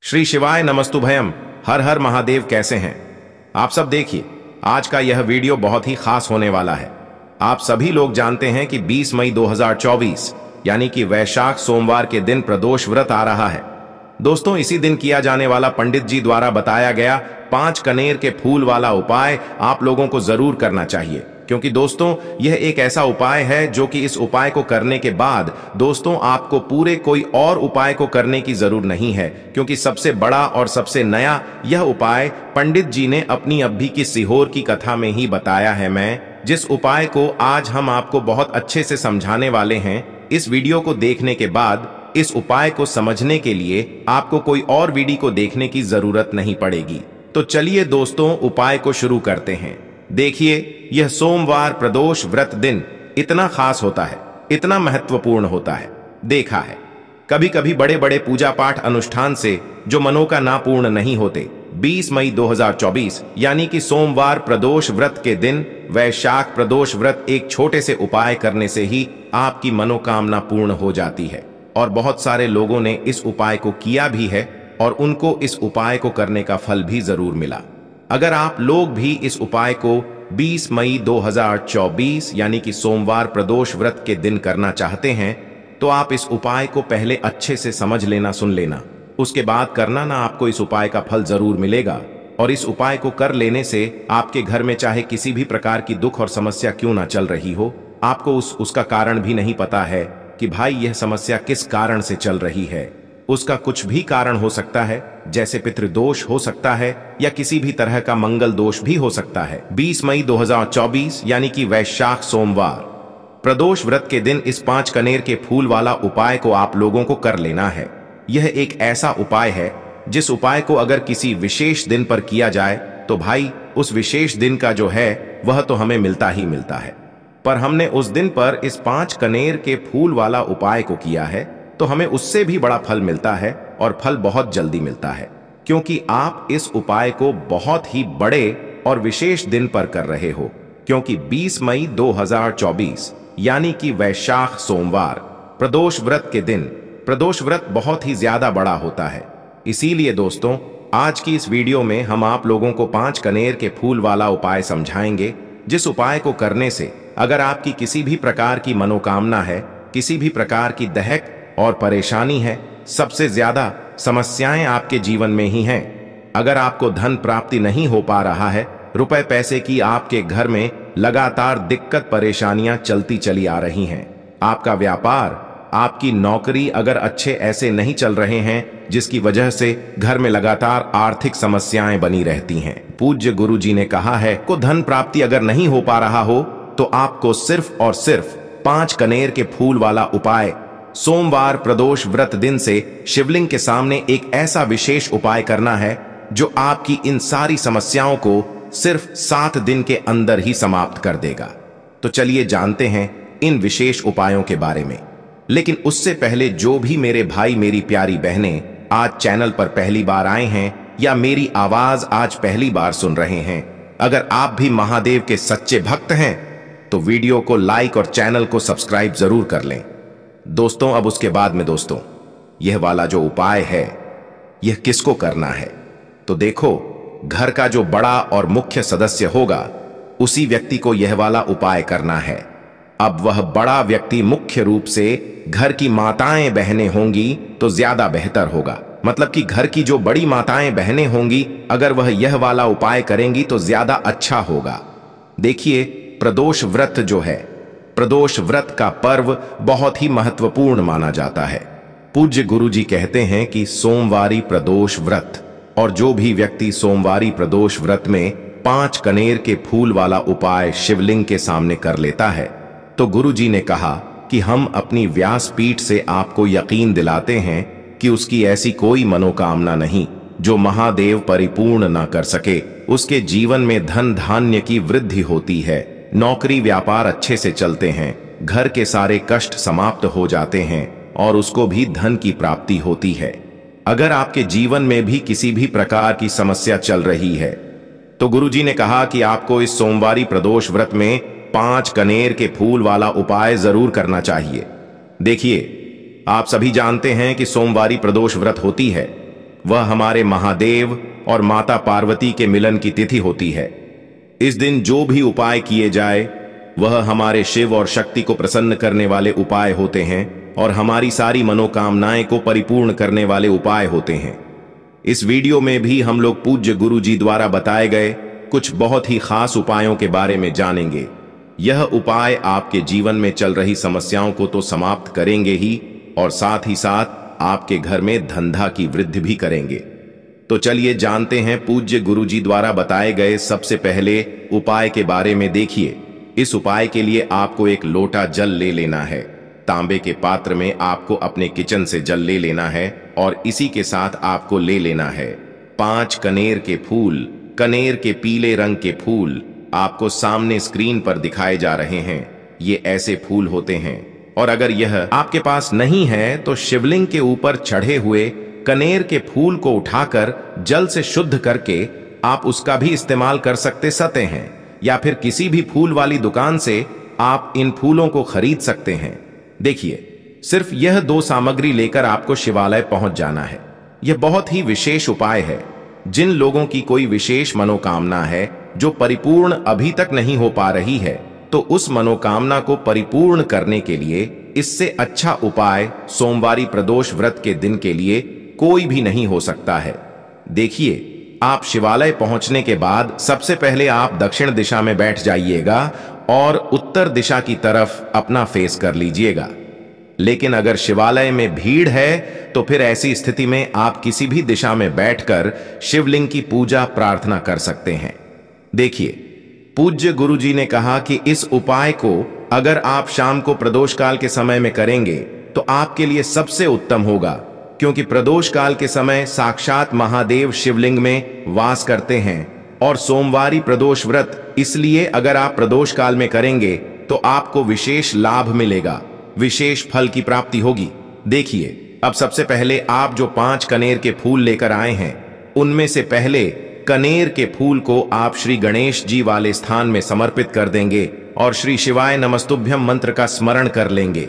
श्री शिवाय नमस्तुभयम। हर हर महादेव। कैसे हैं आप सब? देखिए, आज का यह वीडियो बहुत ही खास होने वाला है। आप सभी लोग जानते हैं कि 20 मई 2024 यानी कि वैशाख सोमवार के दिन प्रदोष व्रत आ रहा है। दोस्तों, इसी दिन किया जाने वाला पंडित जी द्वारा बताया गया 5 कनेर के फूल वाला उपाय आप लोगों को जरूर करना चाहिए, क्योंकि दोस्तों यह एक ऐसा उपाय है जो कि इस उपाय को करने के बाद दोस्तों आपको पूरे कोई और उपाय को करने की जरूर नहीं है, क्योंकि सबसे बड़ा और सबसे नया यह उपाय पंडित जी ने अपनी अभी की सीहोर की कथा में ही बताया है। मैं जिस उपाय को आज हम आपको बहुत अच्छे से समझाने वाले हैं, इस वीडियो को देखने के बाद इस उपाय को समझने के लिए आपको कोई और वीडियो को देखने की जरूरत नहीं पड़ेगी। तो चलिए दोस्तों, उपाय को शुरू करते हैं। देखिए, यह सोमवार प्रदोष व्रत दिन इतना खास होता है, इतना महत्वपूर्ण होता है। देखा है कभी कभी बड़े बड़े पूजा पाठ अनुष्ठान से जो मनोकामना पूर्ण नहीं होते। 20 मई 2024 यानी कि सोमवार प्रदोष व्रत के दिन वैशाख प्रदोष व्रत एक छोटे से उपाय करने से ही आपकी मनोकामना पूर्ण हो जाती है। और बहुत सारे लोगों ने इस उपाय को किया भी है और उनको इस उपाय को करने का फल भी जरूर मिला। अगर आप लोग भी इस उपाय को 20 मई 2024 यानी कि सोमवार प्रदोष व्रत के दिन करना चाहते हैं, तो आप इस उपाय को पहले अच्छे से समझ लेना, सुन लेना, उसके बाद करना ना। आपको इस उपाय का फल जरूर मिलेगा। और इस उपाय को कर लेने से आपके घर में चाहे किसी भी प्रकार की दुख और समस्या क्यों ना चल रही हो, आपको उसका कारण भी नहीं पता है कि भाई यह समस्या किस कारण से चल रही है। उसका कुछ भी कारण हो सकता है, जैसे पितृदोष हो सकता है या किसी भी तरह का मंगल दोष भी हो सकता है। 20 मई 2024 यानी कि वैशाख सोमवार प्रदोष व्रत के दिन इस 5 कनेर के फूल वाला उपाय को आप लोगों को कर लेना है। यह एक ऐसा उपाय है जिस उपाय को अगर किसी विशेष दिन पर किया जाए तो भाई उस विशेष दिन का जो है वह तो हमें मिलता ही मिलता है। पर हमने उस दिन पर इस 5 कनेर के फूल वाला उपाय को किया है तो हमें उससे भी बड़ा फल मिलता है, और फल बहुत जल्दी मिलता है, क्योंकि आप इस उपाय को बहुत ही बड़े और विशेष दिन पर कर रहे हो। क्योंकि 20 मई 2024 यानी कि वैशाख सोमवार प्रदोष व्रत के दिन प्रदोष व्रत बहुत ही ज्यादा बड़ा होता है। इसीलिए दोस्तों, आज की इस वीडियो में हम आप लोगों को 5 कनेर के फूल वाला उपाय समझाएंगे, जिस उपाय को करने से अगर आपकी किसी भी प्रकार की मनोकामना है, किसी भी प्रकार की दहक और परेशानी है, सबसे ज्यादा समस्याएं आपके जीवन में ही हैं। अगर आपको धन प्राप्ति नहीं हो पा रहा है, रुपए पैसे की आपके घर में लगातार दिक्कत परेशानियां चलती चली आ रही हैं, आपका व्यापार, आपकी नौकरी अगर अच्छे ऐसे नहीं चल रहे हैं, जिसकी वजह से घर में लगातार आर्थिक समस्याएं बनी रहती हैं। पूज्य गुरु जी ने कहा है को धन प्राप्ति अगर नहीं हो पा रहा हो तो आपको सिर्फ और सिर्फ 5 कनेर के फूल वाला उपाय सोमवार प्रदोष व्रत दिन से शिवलिंग के सामने एक ऐसा विशेष उपाय करना है जो आपकी इन सारी समस्याओं को सिर्फ 7 दिन के अंदर ही समाप्त कर देगा। तो चलिए जानते हैं इन विशेष उपायों के बारे में। लेकिन उससे पहले जो भी मेरे भाई मेरी प्यारी बहनें आज चैनल पर पहली बार आए हैं या मेरी आवाज आज पहली बार सुन रहे हैं, अगर आप भी महादेव के सच्चे भक्त हैं तो वीडियो को लाइक और चैनल को सब्सक्राइब जरूर कर लें। दोस्तों, अब उसके बाद में दोस्तों यह वाला जो उपाय है यह किसको करना है, तो देखो, घर का जो बड़ा और मुख्य सदस्य होगा उसी व्यक्ति को यह वाला उपाय करना है। अब वह बड़ा व्यक्ति मुख्य रूप से घर की माताएं बहनें होंगी तो ज्यादा बेहतर होगा। मतलब कि घर की जो बड़ी माताएं बहनें होंगी, अगर वह यह वाला उपाय करेंगी तो ज्यादा अच्छा होगा। देखिए, प्रदोष व्रत जो है, प्रदोष व्रत का पर्व बहुत ही महत्वपूर्ण माना जाता है। पूज्य गुरु जी कहते हैं कि सोमवारी प्रदोष व्रत, और जो भी व्यक्ति सोमवारी प्रदोष व्रत में 5 कनेर के फूल वाला उपाय शिवलिंग के सामने कर लेता है, तो गुरु जी ने कहा कि हम अपनी व्यासपीठ से आपको यकीन दिलाते हैं कि उसकी ऐसी कोई मनोकामना नहीं जो महादेव परिपूर्ण ना कर सके। उसके जीवन में धन धान्य की वृद्धि होती है, नौकरी व्यापार अच्छे से चलते हैं, घर के सारे कष्ट समाप्त हो जाते हैं और उसको भी धन की प्राप्ति होती है। अगर आपके जीवन में भी किसी भी प्रकार की समस्या चल रही है तो गुरुजी ने कहा कि आपको इस सोमवारी प्रदोष व्रत में 5 कनेर के फूल वाला उपाय जरूर करना चाहिए। देखिए, आप सभी जानते हैं कि सोमवारी प्रदोष व्रत होती है वह हमारे महादेव और माता पार्वती के मिलन की तिथि होती है। इस दिन जो भी उपाय किए जाए वह हमारे शिव और शक्ति को प्रसन्न करने वाले उपाय होते हैं और हमारी सारी मनोकामनाएं को परिपूर्ण करने वाले उपाय होते हैं। इस वीडियो में भी हम लोग पूज्य गुरु जी द्वारा बताए गए कुछ बहुत ही खास उपायों के बारे में जानेंगे। यह उपाय आपके जीवन में चल रही समस्याओं को तो समाप्त करेंगे ही और साथ ही साथ आपके घर में धंधा की वृद्धि भी करेंगे। तो चलिए जानते हैं पूज्य गुरु जी द्वारा बताए गए सबसे पहले उपाय के बारे में। देखिए, इस उपाय के लिए आपको एक लोटा जल ले लेना है। तांबे के पात्र में आपको अपने किचन से जल ले लेना है और इसी के साथ आपको ले लेना है 5 कनेर के फूल। कनेर के पीले रंग के फूल आपको सामने स्क्रीन पर दिखाए जा रहे हैं। ये ऐसे फूल होते हैं और अगर यह आपके पास नहीं है तो शिवलिंग के ऊपर चढ़े हुए कनेर के फूल को उठाकर जल से शुद्ध करके आप उसका भी इस्तेमाल कर सकते हैं, या फिर किसी भी फूल वाली दुकान से आप इन फूलों को खरीद सकते हैं। देखिए, सिर्फ यह 2 सामग्री लेकर आपको शिवालय पहुंच जाना है। यह बहुत ही विशेष उपाय है। जिन लोगों की कोई विशेष मनोकामना है जो परिपूर्ण अभी तक नहीं हो पा रही है, तो उस मनोकामना को परिपूर्ण करने के लिए इससे अच्छा उपाय सोमवारी प्रदोष व्रत के दिन के लिए कोई भी नहीं हो सकता है। देखिए, आप शिवालय पहुंचने के बाद सबसे पहले आप दक्षिण दिशा में बैठ जाइएगा और उत्तर दिशा की तरफ अपना फेस कर लीजिएगा। लेकिन अगर शिवालय में भीड़ है तो फिर ऐसी स्थिति में आप किसी भी दिशा में बैठकर शिवलिंग की पूजा प्रार्थना कर सकते हैं। देखिए, पूज्य गुरु जी ने कहा कि इस उपाय को अगर आप शाम को प्रदोष काल के समय में करेंगे तो आपके लिए सबसे उत्तम होगा, क्योंकि प्रदोष काल के समय साक्षात महादेव शिवलिंग में वास करते हैं और सोमवारी प्रदोष व्रत इसलिए अगर आप प्रदोष काल में करेंगे तो आपको विशेष लाभ मिलेगा, विशेष फल की प्राप्ति होगी। देखिए, अब सबसे पहले आप जो 5 कनेर के फूल लेकर आए हैं उनमें से पहले कनेर के फूल को आप श्री गणेश जी वाले स्थान में समर्पित कर देंगे और श्री शिवाय नमस्तुभ्यम मंत्र का स्मरण कर लेंगे।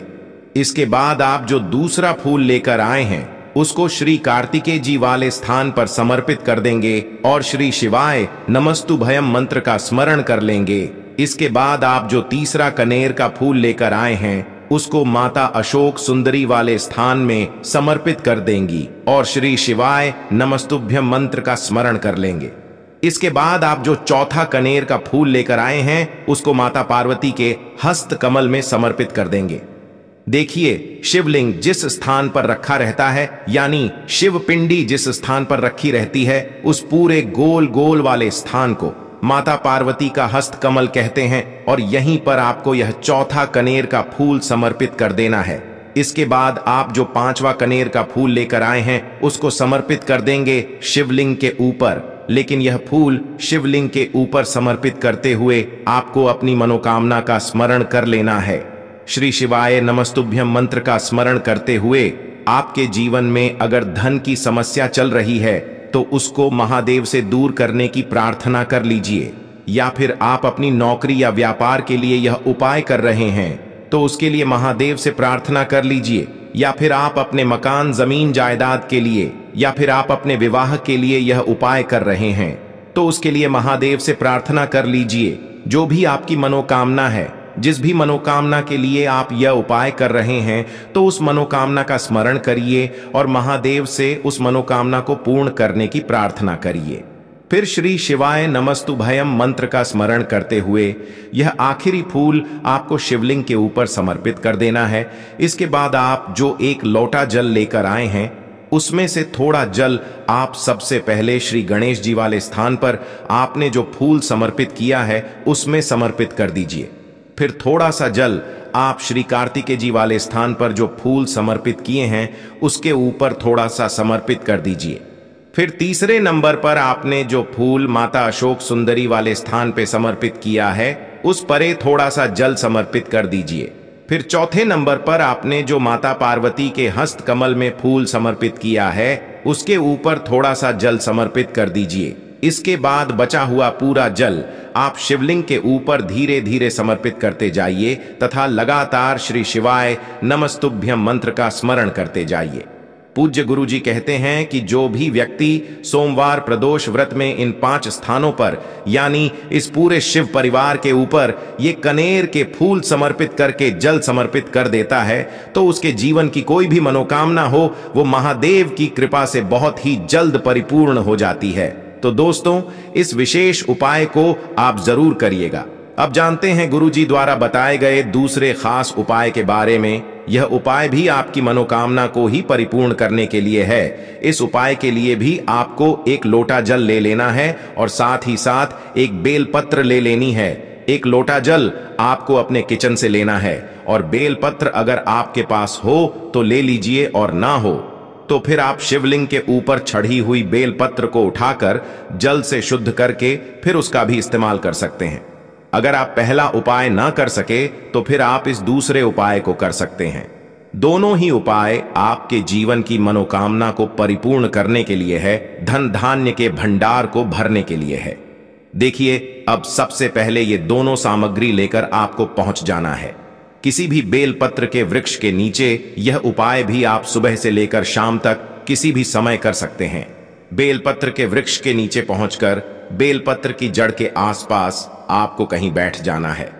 इसके बाद आप जो दूसरा फूल लेकर आए हैं उसको श्री कार्तिकेय जी वाले स्थान पर समर्पित कर देंगे और श्री शिवाय नमस्तुभयम मंत्र का स्मरण कर लेंगे। इसके बाद आप जो तीसरा कनेर का फूल लेकर आए हैं उसको माता अशोक सुंदरी वाले स्थान में समर्पित कर देंगी और श्री शिवाय नमस्तुभ्यम मंत्र का स्मरण कर लेंगे। इसके बाद आप जो चौथा कनेर का फूल लेकर आए हैं उसको माता पार्वती के हस्त कमल में समर्पित कर देंगे। देखिए, शिवलिंग जिस स्थान पर रखा रहता है, यानी शिव पिंडी जिस स्थान पर रखी रहती है, उस पूरे गोल गोल वाले स्थान को माता पार्वती का हस्त कमल कहते हैं और यहीं पर आपको यह चौथा कनेर का फूल समर्पित कर देना है। इसके बाद आप जो 5वां कनेर का फूल लेकर आए हैं उसको समर्पित कर देंगे शिवलिंग के ऊपर। लेकिन यह फूल शिवलिंग के ऊपर समर्पित करते हुए आपको अपनी मनोकामना का स्मरण कर लेना है। श्री शिवाय नमस्तुभ्यम मंत्र का स्मरण करते हुए आपके जीवन में अगर धन की समस्या चल रही है तो उसको महादेव से दूर करने की प्रार्थना कर लीजिए, या फिर आप अपनी नौकरी या व्यापार के लिए यह उपाय कर रहे हैं तो उसके लिए महादेव से प्रार्थना कर लीजिए, या फिर आप अपने मकान जमीन जायदाद के लिए या फिर आप अपने विवाह के लिए यह उपाय कर रहे हैं तो उसके लिए महादेव से प्रार्थना कर लीजिए। जो भी आपकी मनोकामना है, जिस भी मनोकामना के लिए आप यह उपाय कर रहे हैं, तो उस मनोकामना का स्मरण करिए और महादेव से उस मनोकामना को पूर्ण करने की प्रार्थना करिए। फिर श्री शिवाय नमस्तुभयम मंत्र का स्मरण करते हुए यह आखिरी फूल आपको शिवलिंग के ऊपर समर्पित कर देना है। इसके बाद आप जो एक लोटा जल लेकर आए हैं उसमें से थोड़ा जल आप सबसे पहले श्री गणेश जी वाले स्थान पर आपने जो फूल समर्पित किया है उसमें समर्पित कर दीजिए। फिर थोड़ा सा जल आप श्री कार्तिकेय जी वाले स्थान पर जो फूल समर्पित किए हैं उसके ऊपर थोड़ा सा समर्पित कर दीजिए। फिर तीसरे नंबर पर आपने जो फूल माता अशोक सुंदरी वाले स्थान पे समर्पित किया है उस परे थोड़ा सा जल समर्पित कर दीजिए। फिर चौथे नंबर पर आपने जो माता पार्वती के हस्त कमल में फूल समर्पित किया है उसके ऊपर थोड़ा सा जल समर्पित कर दीजिए। इसके बाद बचा हुआ पूरा जल आप शिवलिंग के ऊपर धीरे धीरे समर्पित करते जाइए तथा लगातार श्री शिवाय नमस्तुभ्यम मंत्र का स्मरण करते जाइए। पूज्य गुरुजी कहते हैं कि जो भी व्यक्ति सोमवार प्रदोष व्रत में इन 5 स्थानों पर यानी इस पूरे शिव परिवार के ऊपर ये कनेर के फूल समर्पित करके जल समर्पित कर देता है तो उसके जीवन की कोई भी मनोकामना हो वो महादेव की कृपा से बहुत ही जल्द परिपूर्ण हो जाती है। तो दोस्तों, इस विशेष उपाय को आप जरूर करिएगा। अब जानते हैं गुरुजी द्वारा बताए गए दूसरे खास उपाय के बारे में। यह उपाय भी आपकी मनोकामना को ही परिपूर्ण करने के लिए है। इस उपाय के लिए भी आपको एक लोटा जल ले लेना है और साथ ही साथ एक बेलपत्र ले लेनी है। एक लोटा जल आपको अपने किचन से लेना है और बेलपत्र अगर आपके पास हो तो ले लीजिए और ना हो तो फिर आप शिवलिंग के ऊपर चढ़ी हुई बेलपत्र को उठाकर जल से शुद्ध करके फिर उसका भी इस्तेमाल कर सकते हैं। अगर आप पहला उपाय ना कर सके तो फिर आप इस दूसरे उपाय को कर सकते हैं। दोनों ही उपाय आपके जीवन की मनोकामना को परिपूर्ण करने के लिए है, धन धान्य के भंडार को भरने के लिए है। देखिए, अब सबसे पहले ये दोनों सामग्री लेकर आपको पहुंच जाना है किसी भी बेलपत्र के वृक्ष के नीचे। यह उपाय भी आप सुबह से लेकर शाम तक किसी भी समय कर सकते हैं। बेलपत्र के वृक्ष के नीचे पहुंचकर बेलपत्र की जड़ के आसपास आपको कहीं बैठ जाना है,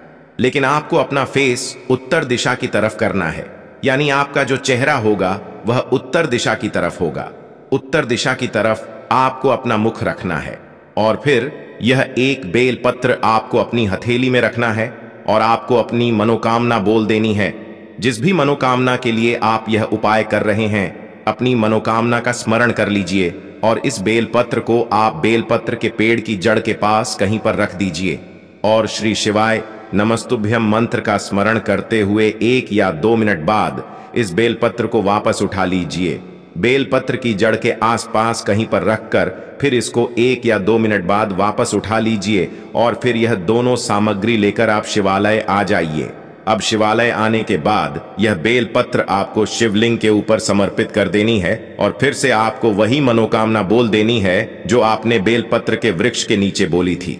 लेकिन आपको अपना फेस उत्तर दिशा की तरफ करना है, यानी आपका जो चेहरा होगा वह उत्तर दिशा की तरफ होगा। उत्तर दिशा की तरफ आपको अपना मुख रखना है और फिर यह एक बेलपत्र आपको अपनी हथेली में रखना है और आपको अपनी मनोकामना बोल देनी है। जिस भी मनोकामना के लिए आप यह उपाय कर रहे हैं, अपनी मनोकामना का स्मरण कर लीजिए और इस बेलपत्र को आप बेलपत्र के पेड़ की जड़ के पास कहीं पर रख दीजिए और श्री शिवाय नमस्तुभ्यम मंत्र का स्मरण करते हुए 1 या 2 मिनट बाद इस बेलपत्र को वापस उठा लीजिए। बेलपत्र की जड़ के आसपास कहीं पर रखकर फिर इसको 1 या 2 मिनट बाद वापस उठा लीजिए और फिर यह दोनों सामग्री लेकर आप शिवालय आ जाइए। अब शिवालय आने के बाद यह बेलपत्र आपको शिवलिंग के ऊपर समर्पित कर देनी है और फिर से आपको वही मनोकामना बोल देनी है जो आपने बेलपत्र के वृक्ष के नीचे बोली थी।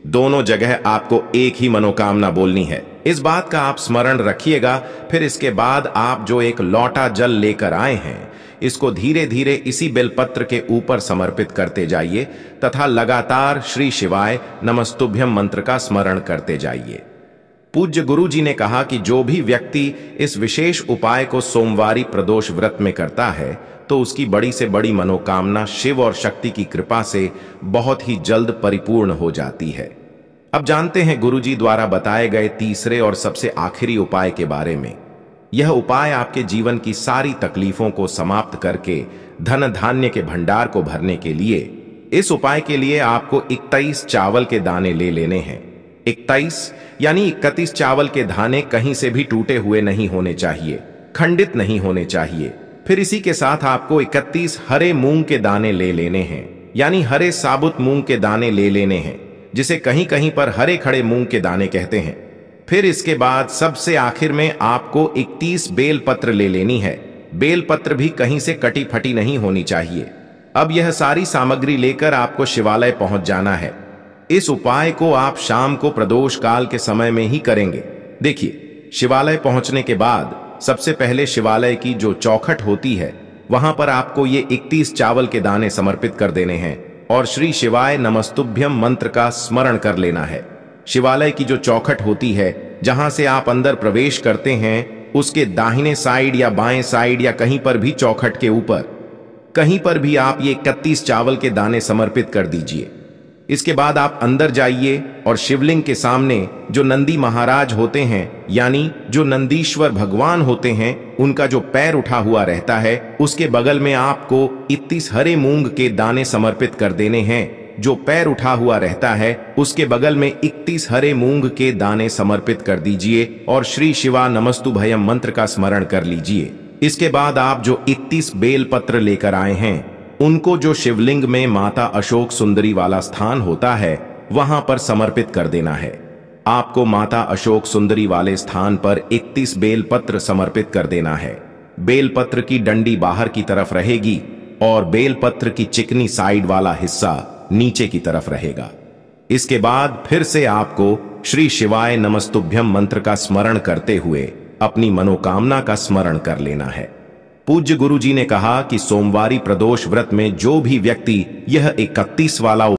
दोनों जगह आपको एक ही मनोकामना बोलनी है। इस बात का आप स्मरण रखिएगा। फिर इसके बाद आप जो एक लोटा जल लेकर आए हैं, इसको धीरे धीरे इसी बेलपत्र के ऊपर समर्पित करते जाइए तथा लगातार श्री शिवाय नमस्तुभ्यम मंत्र का स्मरण करते जाइए। पूज्य गुरु जी ने कहा कि जो भी व्यक्ति इस विशेष उपाय को सोमवारी प्रदोष व्रत में करता है तो उसकी बड़ी से बड़ी मनोकामना शिव और शक्ति की कृपा से बहुत ही जल्द परिपूर्ण हो जाती है। अब जानते हैं गुरुजी द्वारा बताए गए तीसरे और सबसे आखिरी उपाय के बारे में। यह उपाय आपके जीवन की सारी तकलीफों को समाप्त करके धन धान्य के भंडार को भरने के लिए। इस उपाय के लिए आपको 21 चावल के दाने ले लेने हैं। 21 यानी 31 चावल के दाने कहीं से भी टूटे हुए नहीं होने चाहिए, खंडित नहीं होने चाहिए। फिर इसी के साथ आपको 31 हरे मूंग के दाने ले लेने हैं, यानी हरे साबुत मूंग के दाने ले लेने हैं, जिसे कहीं कहीं पर हरे खड़े मूंग के दाने कहते हैं। फिर इसके बाद सबसे आखिर में आपको 31 बेलपत्र ले लेनी है। बेलपत्र भी कहीं से कटी फटी नहीं होनी चाहिए। अब यह सारी सामग्री लेकर आपको शिवालय पहुंच जाना है। इस उपाय को आप शाम को प्रदोष काल के समय में ही करेंगे। देखिए, शिवालय पहुंचने के बाद सबसे पहले शिवालय की जो चौखट होती है वहां पर आपको ये 31 चावल के दाने समर्पित कर देने हैं और श्री शिवाय नमस्तुभ्यम मंत्र का स्मरण कर लेना है। शिवालय की जो चौखट होती है जहां से आप अंदर प्रवेश करते हैं, उसके दाहिने साइड या बाएं साइड या कहीं पर भी चौखट के ऊपर कहीं पर भी आप ये 31 चावल के दाने समर्पित कर दीजिए। इसके बाद आप अंदर जाइए और शिवलिंग के सामने जो नंदी महाराज होते हैं, यानी जो नंदीश्वर भगवान होते हैं, उनका जो पैर उठा हुआ रहता है, उसके बगल में आपको 31 हरे मूंग के दाने समर्पित कर देने हैं। जो पैर उठा हुआ रहता है उसके बगल में 31 हरे मूंग के दाने समर्पित कर दीजिए और श्री शिवा नमस्तुभयम मंत्र का स्मरण कर लीजिए। इसके बाद आप जो 31 बेल पत्र लेकर आए हैं उनको जो शिवलिंग में माता अशोक सुंदरी वाला स्थान होता है वहां पर समर्पित कर देना है। आपको माता अशोक सुंदरी वाले स्थान पर 31 बेलपत्र समर्पित कर देना है। बेलपत्र की डंडी बाहर की तरफ रहेगी और बेलपत्र की चिकनी साइड वाला हिस्सा नीचे की तरफ रहेगा। इसके बाद फिर से आपको श्री शिवाय नमस्तुभ्यम मंत्र का स्मरण करते हुए अपनी मनोकामना का स्मरण कर लेना है। पूज्य गुरु जी ने कहा कि सोमवारी प्रदोष व्रत में जो भी व्यक्ति यह 31 वाला